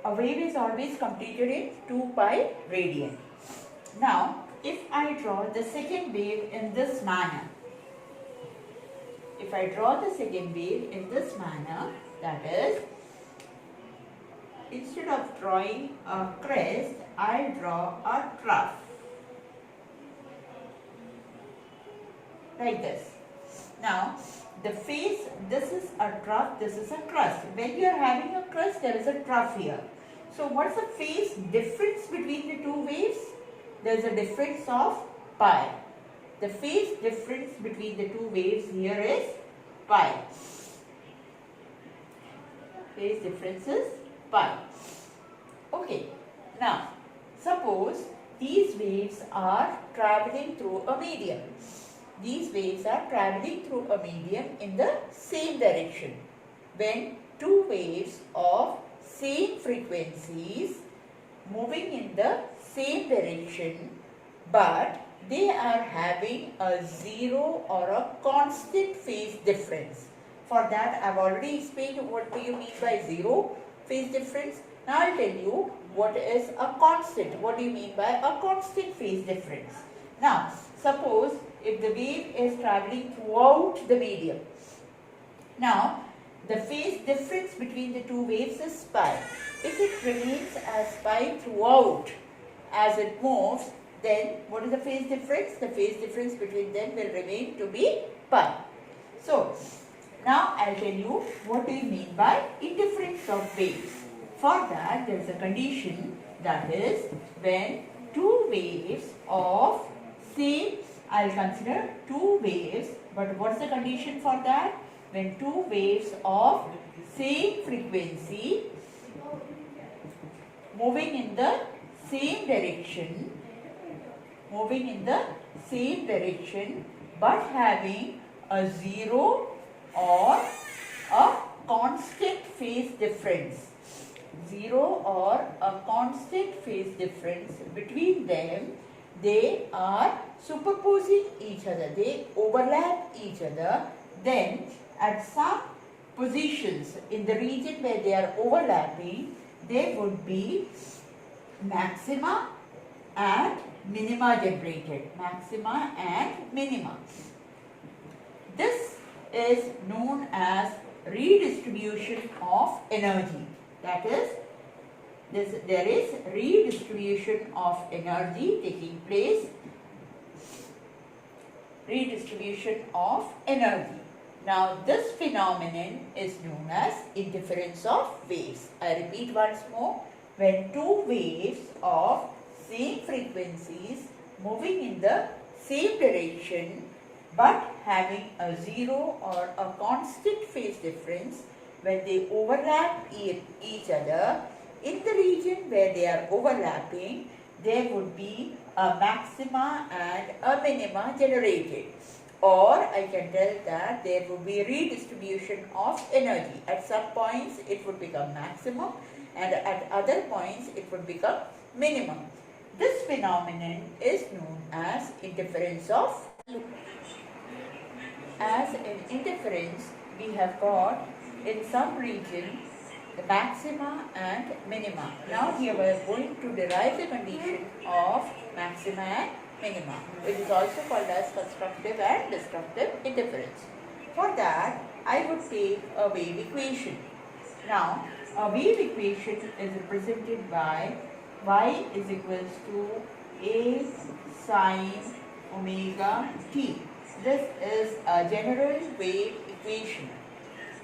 a wave is always completed in 2 pi radian. Now, if I draw the second wave in this manner, that is, instead of drawing a crest, I draw a trough. Like this. Now, the face, this is a trough, this is a crest. When you are having a crest, there is a trough here. So, what's the phase difference between the two waves? There is a difference of pi. The phase difference between the two waves here is pi. Phase difference is pi. Okay. Now, suppose these waves are traveling through a medium. These waves are traveling through a medium in the same direction. When two waves of same frequencies moving in the same direction, but they are having a zero or a constant phase difference. For that, I have already explained what do you mean by zero phase difference. Now, I will tell you what is a constant. What do you mean by a constant phase difference? Now, suppose if the wave is traveling throughout the medium. Now, the phase difference between the two waves is pi. If it remains as pi throughout as it moves, then what is the phase difference? The phase difference between them will remain to be pi. So, now I will tell you what do you mean by interference of waves. For that, there is a condition, that is when two waves of same, I will consider two waves, but what is the condition for that? When two waves of same frequency moving in the same direction, but having a zero or a constant phase difference. Between them, they are superposing each other, they overlap each other. Then at some positions in the region where they are overlapping, there would be maxima and minima generated. This is known as redistribution of energy. That is, there is redistribution of energy taking place. Now, this phenomenon is known as interference of waves. I repeat once more. When two waves of same frequencies moving in the same direction but having a zero or a constant phase difference, when they overlap each other, in the region where they are overlapping, there would be a maxima and a minima generated. Or I can tell that there would be redistribution of energy. At some points it would become maximum and at other points it would become minimum. This phenomenon is known as interference of. As in interference, we have got in some region the maxima and minima. Now here we are going to derive the condition of maxima and minima, which is also called as constructive and destructive interference. For that, I would take a wave equation. Now, a wave equation is represented by y is equals to a sine omega t. This is a general wave equation.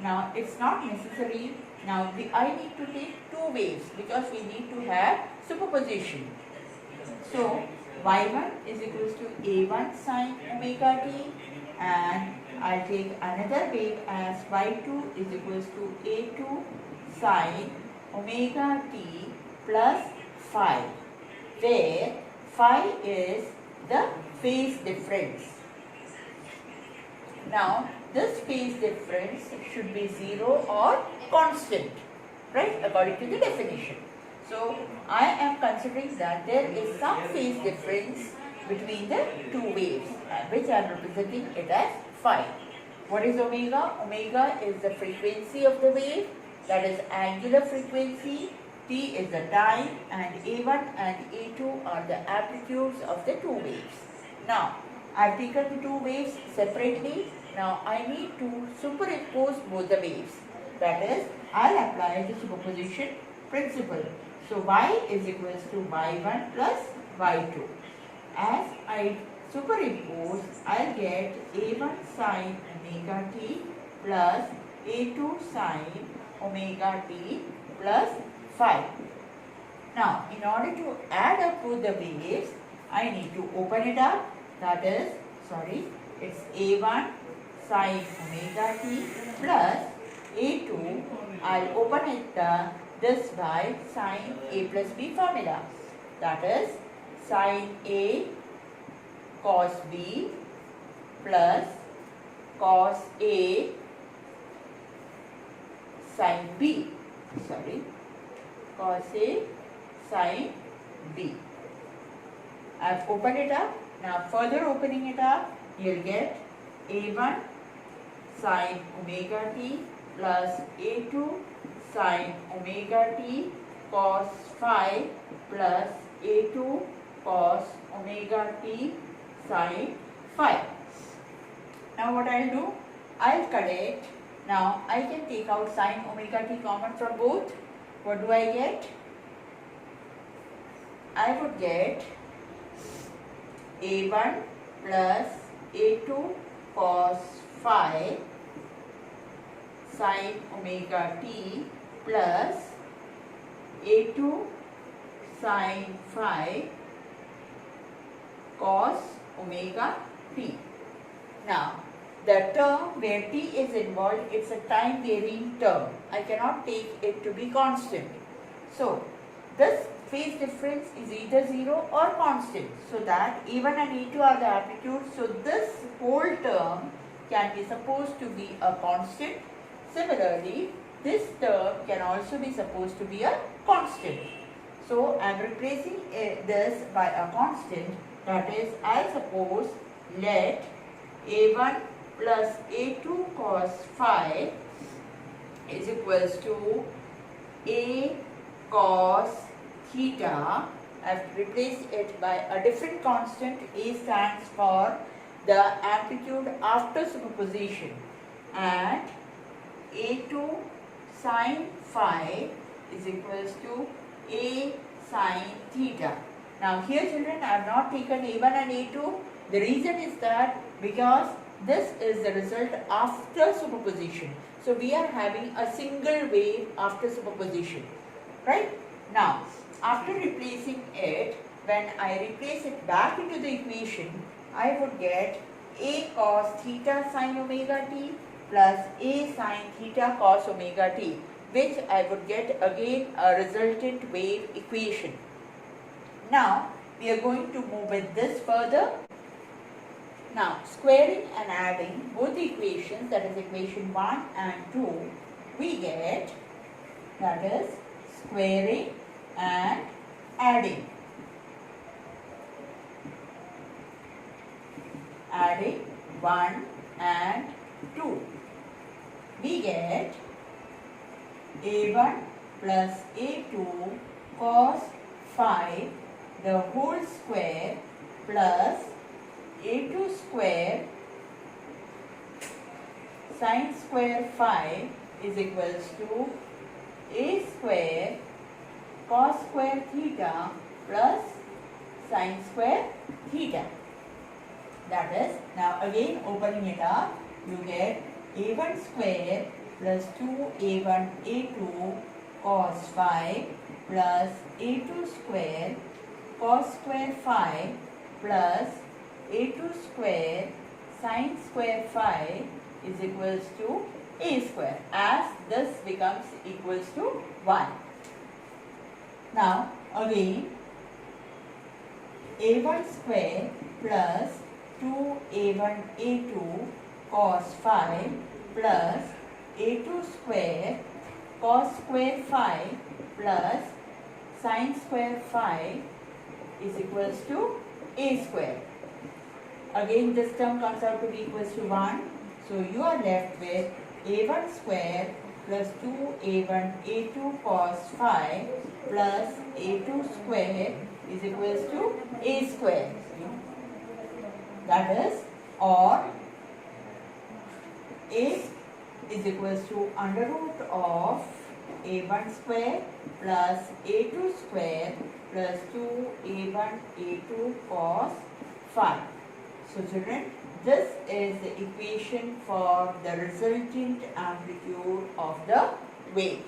Now, it's not necessary. Now, I need to take two waves because we need to have superposition. So, y1 is equals to a1 sine omega t, and I'll take another wave as y2 is equals to a2 sine omega t plus phi, where phi is the phase difference. Now, this phase difference should be 0 or constant, right, according to the definition. So, I am considering that there is some phase difference between the two waves, which I am representing it as phi. What is omega? Omega is the frequency of the wave, that is angular frequency, t is the time, and A1 and A2 are the amplitudes of the two waves. Now, I have taken the two waves separately. Now, I need to superimpose both the waves. That is, I will apply the superposition principle. So, y is equals to y1 plus y2. As I superimpose, I will get A1 sin omega t plus A2 sin omega t plus phi. Now, in order to add up both the waves, I need to open it up. That is, it's A1 sin omega t plus A2. I'll open it this by sin A plus B formula. That is, sin A cos B plus cos A sin B. Cos A sin B. I have opened it up. Now further opening it up, you will get A1 sin omega t plus A2 sin omega t cos phi plus A2 cos omega t sin phi. Now what I will do? I will collect. Now I can take out sin omega t common from both. What do I get? I would get A1 plus A2 cos phi sin omega t plus A2 sin phi cos omega t. Now, the term where t is involved, it's a time varying term. I cannot take it to be constant. So, this phase difference is either 0 or constant. So that A1 and A2 are the amplitudes. So this whole term can be supposed to be a constant. Similarly, this term can also be supposed to be a constant. So I am replacing this by a constant. That is, I suppose let A1 plus A2 cos phi is equals to A cos theta. I have replaced it by a different constant. A stands for the amplitude after superposition, and A2 sin phi is equals to A sin theta. Now here children, I have not taken A1 and A2. The reason is that because this is the result after superposition. So we are having a single wave after superposition. Right? Now, after replacing it, when I replace it back into the equation, I would get A cos theta sin omega t plus A sin theta cos omega t, which I would get again a resultant wave equation. Now, we are going to move with this further. Now, squaring and adding both the equations, that is equation 1 and 2, we get, that is, squaring and adding. Adding 1 and 2. We get A1 plus A2 cos phi the whole square plus A2 square sin square phi is equals to A square cos square theta plus sin square theta. That is, now again opening it up, you get A1 square plus 2A1 A2 cos phi plus A2 square cos square phi plus A2 square sin square phi is equals to A square, as this becomes equals to 1. Now again A1 square plus 2A1 A2 cos phi plus A2 square cos square phi plus sin square phi is equals to A square. Again this term comes out to be equals to 1. So you are left with A1 square plus 2a1 a2 cos phi plus a2 square is equals to a square. That is, or a is equals to under root of a1 square plus a2 square plus 2a1 a2 cos phi. So children, this is the equation for the resultant amplitude of the wave.